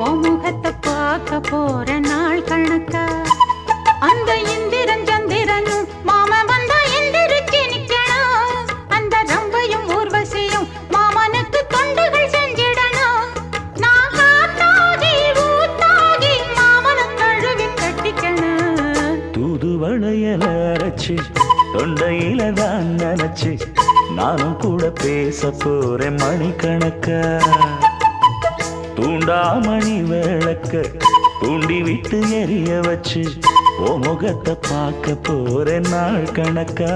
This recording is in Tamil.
உன் முகத்தை பார்க்க போற நாள் கணக்கா அந்த இந்திரன் சந்திரனும் மாமன் வந்தா எந்திரிச்சு நிக்கணும் அந்த ரம்பையும் ஊர்வசியும் மாமனுக்கு தொண்டுகள் செஞ்சிடணும் நான் காத்தாகி ஊத்தாகி மாமனை தழுவி கட்டிக்கணும் தூதுவளையல அரைச்சு தொண்டையில தான் நினைச்சு நானும் கூட பேச போறேன் மணிக்கணக்கா தூண்டாமணி விளக்க தூண்டி விட்டு எரிய வச்சு ஓ முகத்தை பார்க்க போறேன் நாள் கணக்கா